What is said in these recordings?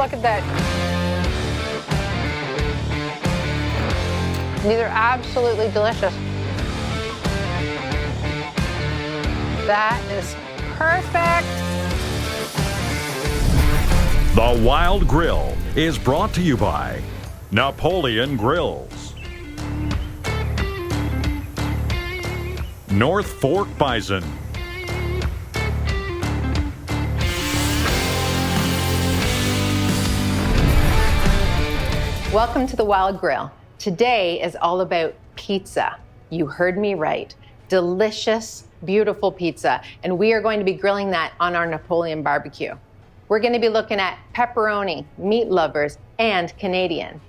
look at that. These are absolutely delicious. That is perfect. The Wild Grill is brought to you by Napoleon Grills, North Fork Bison, Welcome to the Wild Grill. Today is all about pizza. You heard me right. Delicious, beautiful pizza. And we are going to be grilling that on our Napoleon barbecue. We're going to be looking at pepperoni, meat lovers, and Canadian.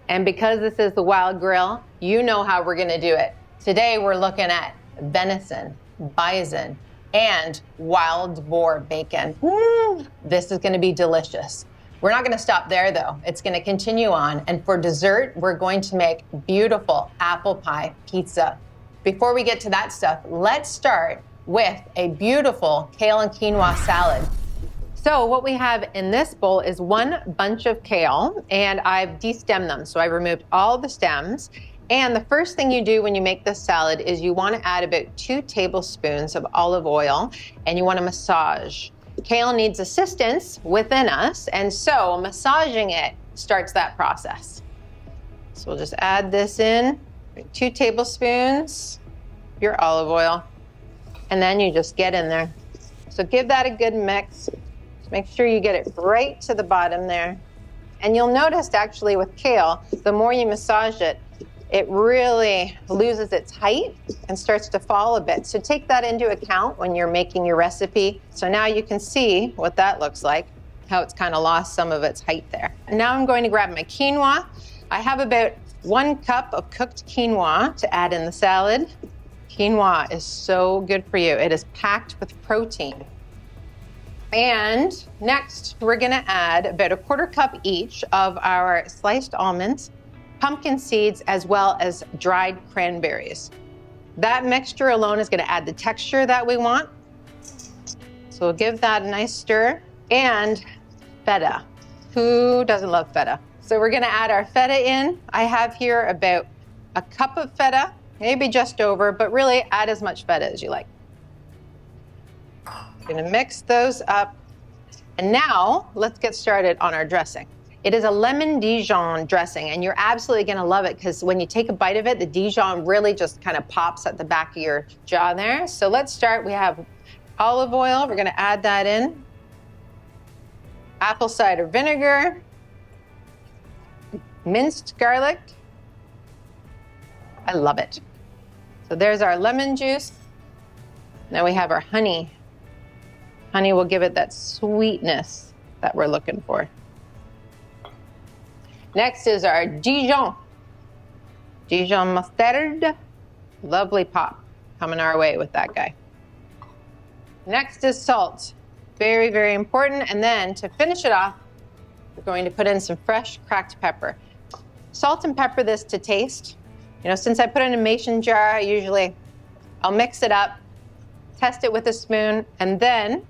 And because this is the Wild Grill, you know how we're going to do it. Today we're looking at venison, bison, and wild boar bacon. This is going to be delicious. We're not going to stop there though. It's going to continue on. And for dessert, we're going to make beautiful apple pie pizza. Before we get to that stuff, let's start with a beautiful kale and quinoa salad. So what we have in this bowl is one bunch of kale, and I've de-stemmed them. So I removed all the stems. And the first thing you do when you make this salad is you want to add about 2 tablespoons of olive oil, and you want to massage. Kale needs assistance within us, and so massaging it starts that process. So we'll just add this in, 2 tablespoons of your olive oil, and then you just get in there. So give that a good mix. Make sure you get it right to the bottom there. And you'll notice actually with kale, the more you massage it, it really loses its height and starts to fall a bit. So take that into account when you're making your recipe. So now you can see what that looks like, how it's kind of lost some of its height there. And now I'm going to grab my quinoa. I have about 1 cup of cooked quinoa to add in the salad. Quinoa is so good for you. It is packed with protein. And next, we're gonna add about 1/4 cup each of our sliced almonds, pumpkin seeds, as well as dried cranberries. That mixture alone is going to add the texture that we want. So we'll give that a nice stir. And feta. Who doesn't love feta? So we're going to add our feta in. I have here about 1 cup of feta, maybe just over, but really add as much feta as you like. I'm going to mix those up. And now let's get started on our dressing. It is a lemon Dijon dressing, and you're absolutely going to love it because when you take a bite of it, the Dijon really just kind of pops at the back of your jaw there. So let's start. We have olive oil. We're going to add that in. Apple cider vinegar. Minced garlic. I love it. So there's our lemon juice. Now we have our honey. Honey will give it that sweetness that we're looking for. Next is our Dijon mustard. Lovely pop coming our way with that guy. Next is salt. Very, very important. And then to finish it off, we're going to put in some fresh cracked pepper. Salt and pepper this to taste. You know, since I put it in a mason jar, I'll mix it up, test it with a spoon, and then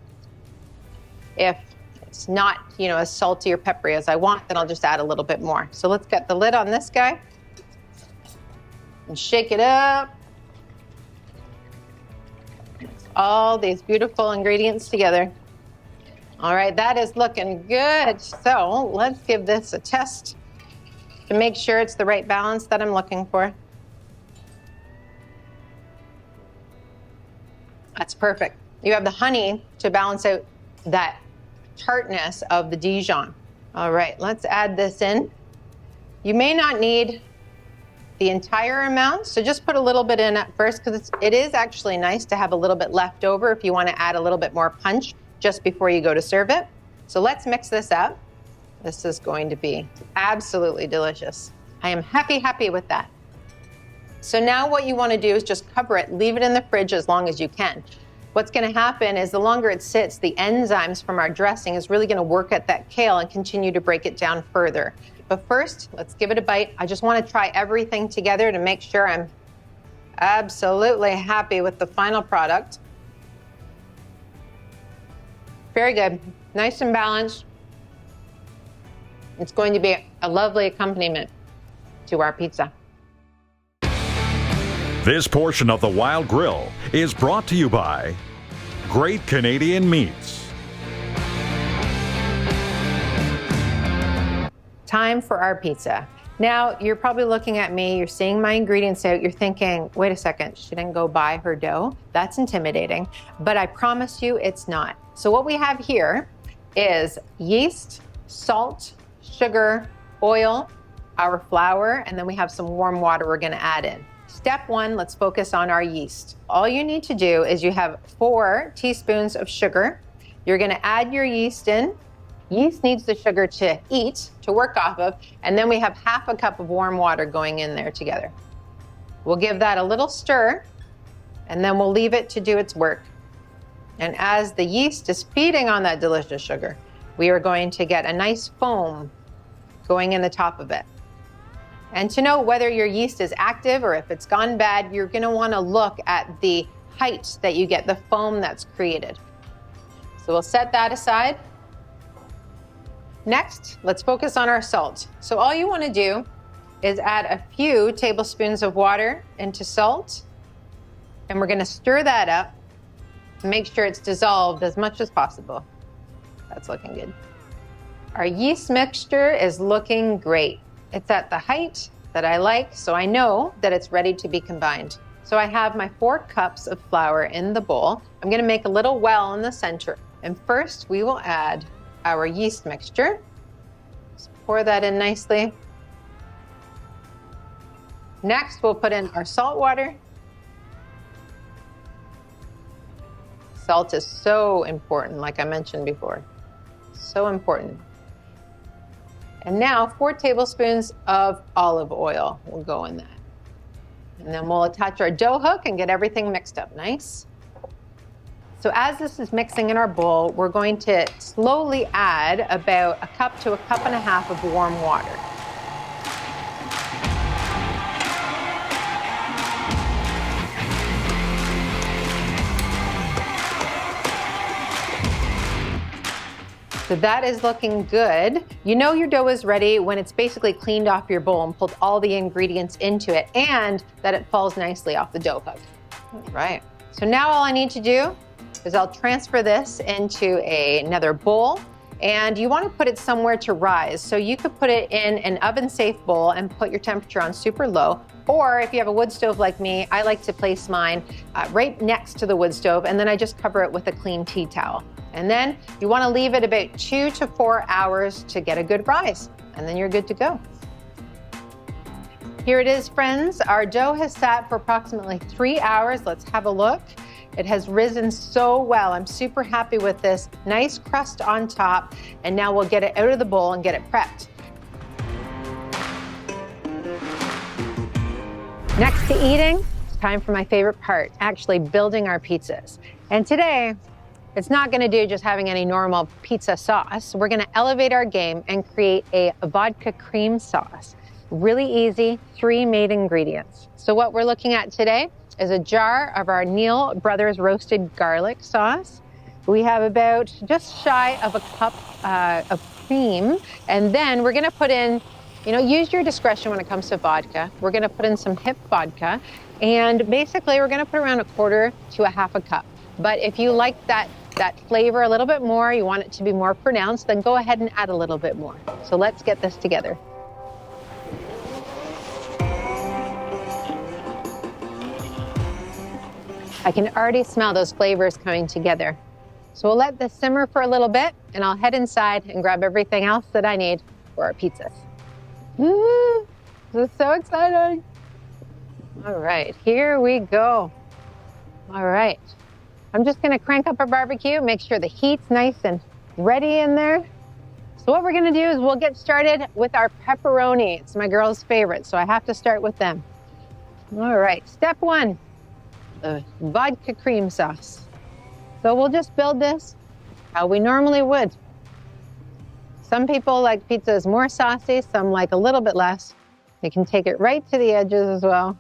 if it's not, as salty or peppery as I want, then I'll just add a little bit more. So let's get the lid on this guy and shake it up. Mix all these beautiful ingredients together. All right, that is looking good. So let's give this a test to make sure it's the right balance that I'm looking for. That's perfect. You have the honey to balance out that tartness of the Dijon. All right, let's add this in. You may not need the entire amount, so just put a little bit in at first because it is actually nice to have a little bit left over if you want to add a little bit more punch just before you go to serve it. So let's mix this up. This is going to be absolutely delicious. I am happy with that. So now what you want to do is just cover it, leave it in the fridge as long as you can. What's going to happen is the longer it sits, the enzymes from our dressing is really going to work at that kale and continue to break it down further. But first, let's give it a bite. I just want to try everything together to make sure I'm absolutely happy with the final product. Very good. Nice and balanced. It's going to be a lovely accompaniment to our pizza. This portion of the Wild Grill is brought to you by Great Canadian Meats. Time for our pizza. Now, you're probably looking at me, you're seeing my ingredients out, you're thinking, wait a second, she didn't go buy her dough? That's intimidating, but I promise you it's not. So what we have here is yeast, salt, sugar, oil, our flour, and then we have some warm water we're gonna add in. Step one, let's focus on our yeast. All you need to do is you have 4 teaspoons of sugar. You're gonna add your yeast in. Yeast needs the sugar to eat, to work off of, and then we have half a cup of warm water going in there together. We'll give that a little stir, and then we'll leave it to do its work. And as the yeast is feeding on that delicious sugar, we are going to get a nice foam going in the top of it. And to know whether your yeast is active or if it's gone bad, you're gonna wanna look at the height that you get, the foam that's created. So we'll set that aside. Next, let's focus on our salt. So all you wanna do is add a few tablespoons of water into salt, and we're gonna stir that up and make sure it's dissolved as much as possible. That's looking good. Our yeast mixture is looking great. It's at the height that I like, so I know that it's ready to be combined. So I have my 4 cups of flour in the bowl. I'm gonna make a little well in the center. And first we will add our yeast mixture. Just pour that in nicely. Next, we'll put in our salt water. Salt is so important, like I mentioned before. So important. And now 4 tablespoons of olive oil will go in that. And then we'll attach our dough hook and get everything mixed up nice. So as this is mixing in our bowl, we're going to slowly add about a cup to a cup and a half of warm water. So that is looking good. You know your dough is ready when it's basically cleaned off your bowl and pulled all the ingredients into it, and that it falls nicely off the dough hook. All right, so now all I need to do is I'll transfer this into another bowl, and you want to put it somewhere to rise. So you could put it in an oven-safe bowl and put your temperature on super low, or if you have a wood stove like me, I like to place mine right next to the wood stove, and then I just cover it with a clean tea towel. And then you want to leave it about 2 to 4 hours to get a good rise, and then you're good to go. Here it is, friends. Our dough has sat for approximately 3 hours. Let's have a look. It has risen so well. I'm super happy with this. Nice crust on top, and now we'll get it out of the bowl and get it prepped. Next to eating, it's time for my favorite part, actually building our pizzas. And today, it's not gonna do just having any normal pizza sauce. We're gonna elevate our game and create a vodka cream sauce. Really easy, 3 main ingredients. So what we're looking at today is a jar of our Neal Brothers roasted garlic sauce. We have about just shy of a cup of cream. And then we're gonna put in, use your discretion when it comes to vodka. We're gonna put in some Hip Vodka. And basically we're gonna put around 1/4 to a half a cup. But if you like that flavor a little bit more, you want it to be more pronounced, then go ahead and add a little bit more. So let's get this together. I can already smell those flavors coming together. So we'll let this simmer for a little bit, and I'll head inside and grab everything else that I need for our pizzas. This is so exciting. All right, here we go. All right. I'm just gonna crank up our barbecue, make sure the heat's nice and ready in there. So what we're gonna do is we'll get started with our pepperoni. It's my girl's favorite, so I have to start with them. All right, step 1, the vodka cream sauce. So we'll just build this how we normally would. Some people like pizzas more saucy, some like a little bit less. You can take it right to the edges as well.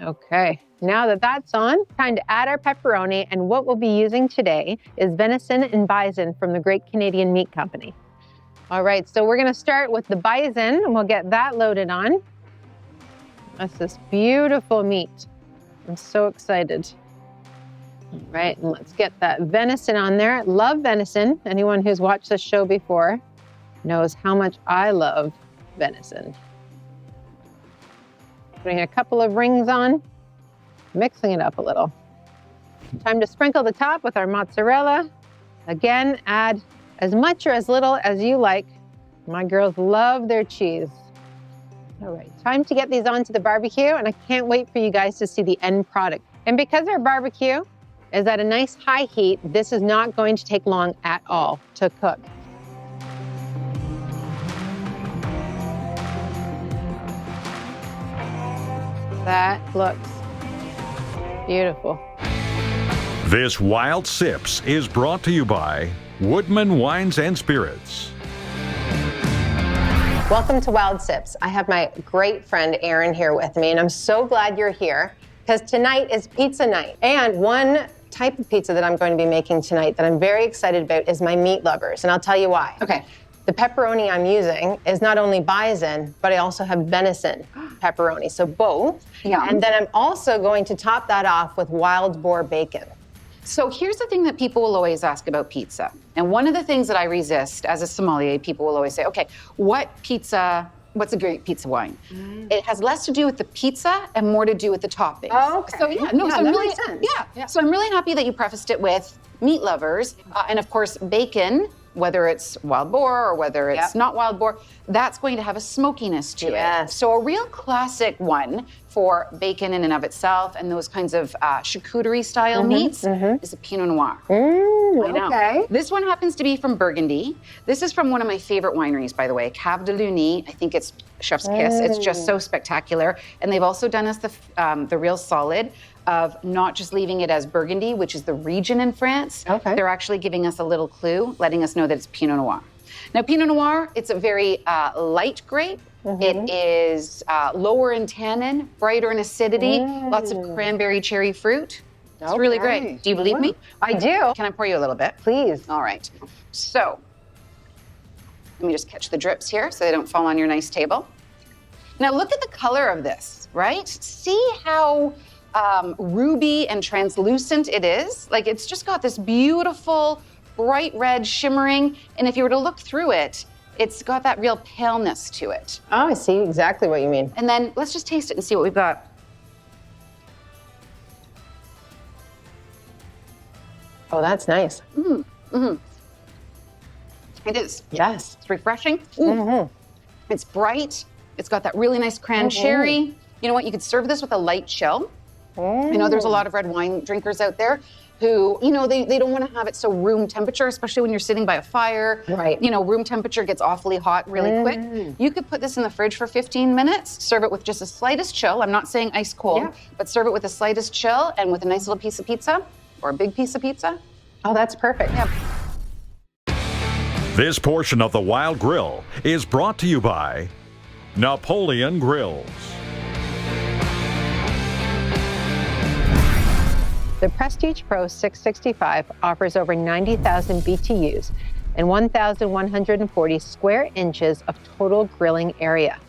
Okay, now that that's on, time to add our pepperoni, and what we'll be using today is venison and bison from the Great Canadian Meat Company. All right, so we're gonna start with the bison and we'll get that loaded on. That's this beautiful meat. I'm so excited. All right, and let's get that venison on there. Love venison. Anyone who's watched this show before knows how much I love venison. Putting a couple of rings on, mixing it up a little. Time to sprinkle the top with our mozzarella. Again, add as much or as little as you like. My girls love their cheese. All right, time to get these onto the barbecue, and I can't wait for you guys to see the end product. And because our barbecue is at a nice high heat, this is not going to take long at all to cook. That looks beautiful. This Wild Sips is brought to you by Woodman Wines and Spirits. Welcome to Wild Sips. I have my great friend Erin here with me, and I'm so glad you're here because tonight is pizza night. And one type of pizza that I'm going to be making tonight that I'm very excited about is my meat lovers, and I'll tell you why. Okay. The pepperoni I'm using is not only bison, but I also have venison pepperoni, so both. Yum. And then I'm also going to top that off with wild boar bacon. So here's the thing that people will always ask about pizza. And one of the things that I resist as a sommelier, people will always say, okay, what's a great pizza wine? It has less to do with the pizza and more to do with the toppings. Oh, okay. So yeah, no, Yeah, so I'm that really, makes sense. yeah. So I'm really happy that you prefaced it with meat lovers. And of course, bacon, whether it's wild boar or whether it's not wild boar, that's going to have a smokiness to it. So a real classic one for bacon in and of itself and those kinds of charcuterie style meats is a Pinot Noir. I know. Okay. This one happens to be from Burgundy. This is from one of my favorite wineries, by the way, Cave de Lugny. I think it's Chef's Kiss. It's just so spectacular. And they've also done us the real solid of not just leaving it as Burgundy, which is the region in France. Okay. They're actually giving us a little clue, letting us know that it's Pinot Noir. Now, Pinot Noir, it's a very light grape. It is lower in tannin, brighter in acidity, lots of cranberry cherry fruit. It's really great. Do you believe me? I do. Can I pour you a little bit? Please. All right. So, let me just catch the drips here so they don't fall on your nice table. Now, look at the color of this, right? See how ruby and translucent it is? Like, it's just got this beautiful, bright red shimmering. And if you were to look through it, it's got that real paleness to it. Oh, I see exactly what you mean. And then let's just taste it and see what we've got. Oh, that's nice. It is. Yes. It's refreshing. It's bright. It's got that really nice cran-cherry. You know what? You could serve this with a light chill. I know there's a lot of red wine drinkers out there who, you know, they don't want to have it so room temperature, especially when you're sitting by a fire. Right. You know, room temperature gets awfully hot really quick. You could put this in the fridge for 15 minutes, serve it with just the slightest chill. I'm not saying ice cold, but serve it with the slightest chill and with a nice little piece of pizza or a big piece of pizza. Oh, that's perfect. Yeah. This portion of the Wild Grill is brought to you by Napoleon Grills. The Prestige Pro 665 offers over 90,000 BTUs and 1,140 square inches of total grilling area.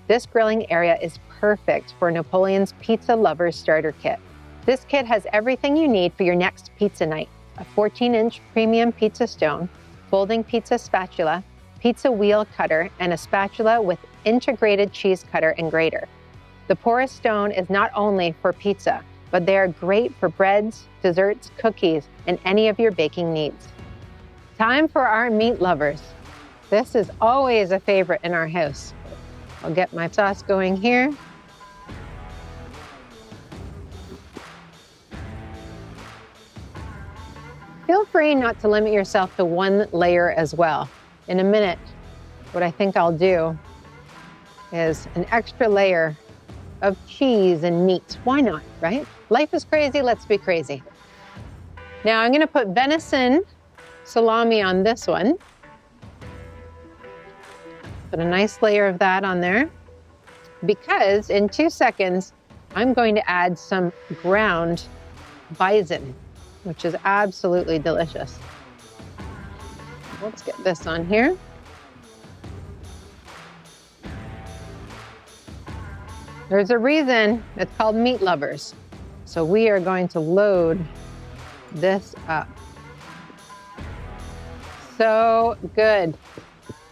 This grilling area is perfect for Napoleon's Pizza Lovers Starter Kit. This kit has everything you need for your next pizza night: a 14-inch premium pizza stone, folding pizza spatula, pizza wheel cutter, and a spatula with integrated cheese cutter and grater. The porous stone is not only for pizza, but they are great for breads, desserts, cookies, and any of your baking needs. Time for our meat lovers. This is always a favorite in our house. I'll get my sauce going here. Feel free not to limit yourself to one layer as well. In a minute, what I think I'll do is an extra layer of cheese and meat. Why not, right? Life is crazy, let's be crazy. Now I'm gonna put venison salami on this one. Put a nice layer of that on there, because in 2 seconds, I'm going to add some ground bison, which is absolutely delicious. Let's get this on here. There's a reason it's called Meat Lovers. So we are going to load this up. So good.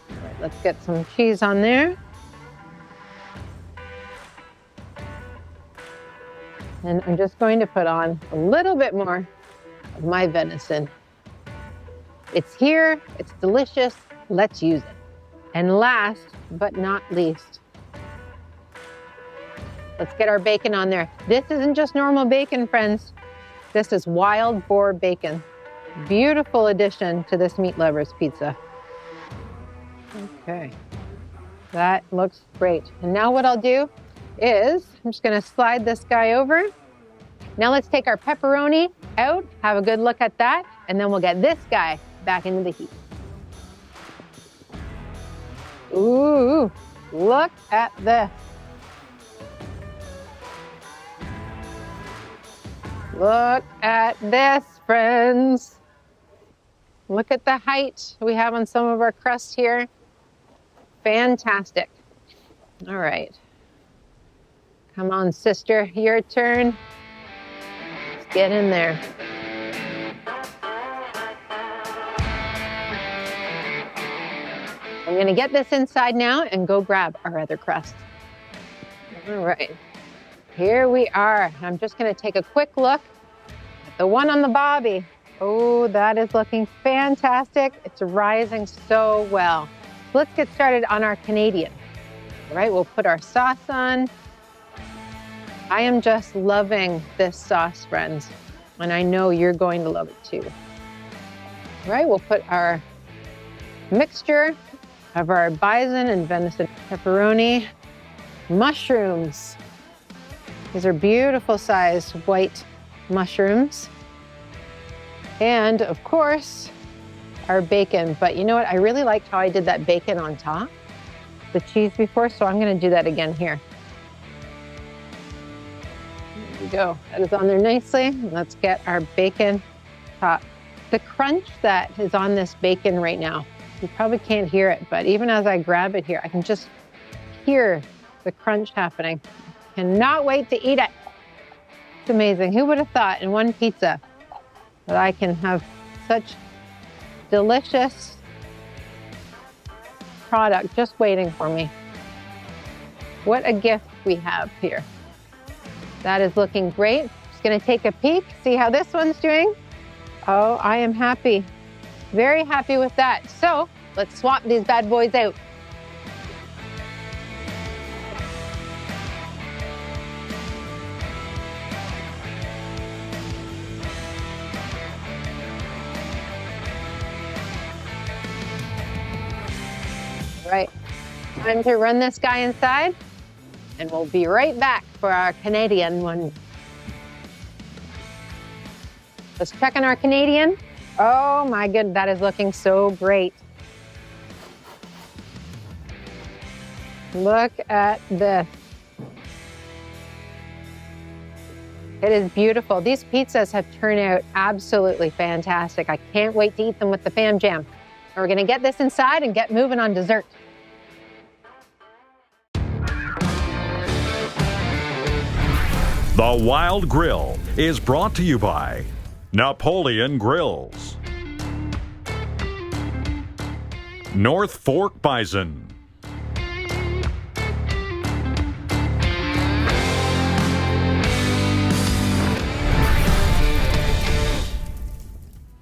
All right, let's get some cheese on there. And I'm just going to put on a little bit more of my venison. It's here, it's delicious, let's use it. And last but not least, let's get our bacon on there. This isn't just normal bacon, friends. This is wild boar bacon. Beautiful addition to this Meat Lovers pizza. Okay, that looks great. And now what I'll do is, I'm just gonna slide this guy over. Now let's take our pepperoni out, have a good look at that, and then we'll get this guy back into the heat. Ooh, look at this. Look at this, friends. Look at the height we have on some of our crust here. Fantastic. All right. Come on, sister, your turn. Let's get in there. I'm gonna get this inside now and go grab our other crust. All right, here we are. I'm just gonna take a quick look at the one on the bobby. Oh, that is looking fantastic. It's rising so well. Let's get started on our Canadian. All right, we'll put our sauce on. I am just loving this sauce, friends, and I know you're going to love it too. All right, we'll put our mixture of our bison and venison pepperoni, mushrooms. These are beautiful sized white mushrooms. And of course, our bacon. But you know what? I really liked how I did that bacon on top, the cheese before, so I'm gonna do that again here. There we go. That is on there nicely. Let's get our bacon top. The crunch that is on this bacon right now, you probably can't hear it, but even as I grab it here, I can just hear the crunch happening. Cannot wait to eat it. It's amazing. Who would have thought in one pizza that I can have such delicious product just waiting for me? What a gift we have here. That is looking great. Just gonna take a peek, see how this one's doing. Oh, I am happy. Very happy with that. So let's swap these bad boys out. All right, time to run this guy inside, and we'll be right back for our Canadian one. Let's check on our Canadian. Oh my goodness, that is looking so great. Look at this. It is beautiful. These pizzas have turned out absolutely fantastic. I can't wait to eat them with the Fam Jam. And we're gonna get this inside and get moving on dessert. The Wild Grill is brought to you by Napoleon Grills, North Fork Bison,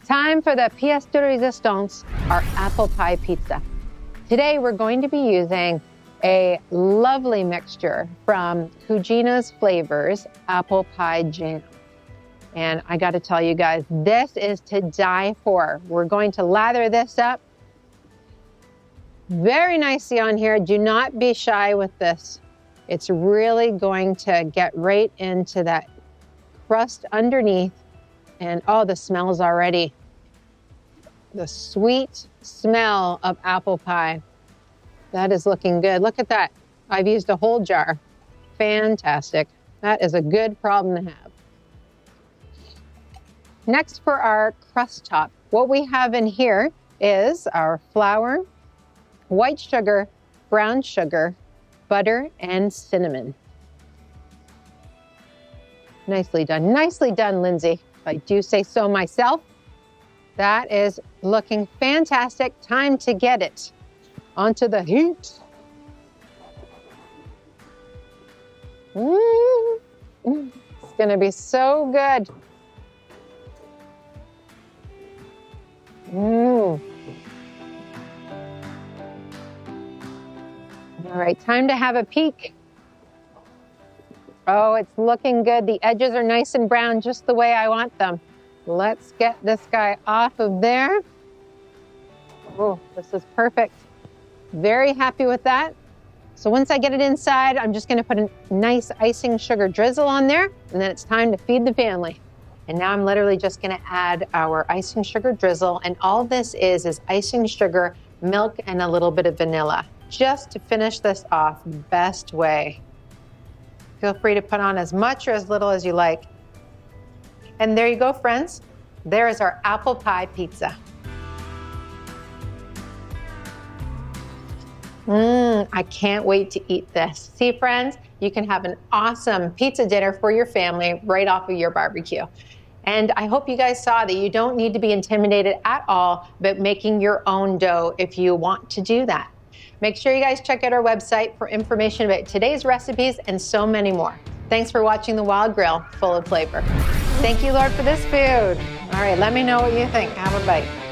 Time for the pièce de résistance, our apple pie pizza. Today we're going to be using a lovely mixture from Cugina's Flavors apple pie jam. And I got to tell you guys, this is to die for. We're going to lather this up very nicely on here. Do not be shy with this. It's really going to get right into that crust underneath. And oh, the smells already. The sweet smell of apple pie. That is looking good. Look at that. I've used a whole jar. Fantastic. That is a good problem to have. Next, for our crust top, what we have in here is our flour, white sugar, brown sugar, butter, and cinnamon. Nicely done, Lindsay. If I do say so myself. That is looking fantastic. Time to get it onto the heat. It's gonna be so good. All right, time to have a peek. Oh, it's looking good. The edges are nice and brown, just the way I want them. Let's get this guy off of there. Oh, this is perfect. Very happy with that. So once I get it inside, I'm just gonna put a nice icing sugar drizzle on there, and then it's time to feed the family. And now I'm literally just gonna add our icing sugar drizzle, and all this is icing sugar, milk, and a little bit of vanilla, just to finish this off the best way. Feel free to put on as much or as little as you like. And there you go, friends. There is our apple pie pizza. I can't wait to eat this. See, friends, you can have an awesome pizza dinner for your family right off of your barbecue. And I hope you guys saw that you don't need to be intimidated at all about making your own dough if you want to do that. Make sure you guys check out our website for information about today's recipes and so many more. Thanks for watching The Wild Grill, full of flavor. Thank you, Lord, for this food. All right, let me know what you think. Have a bite.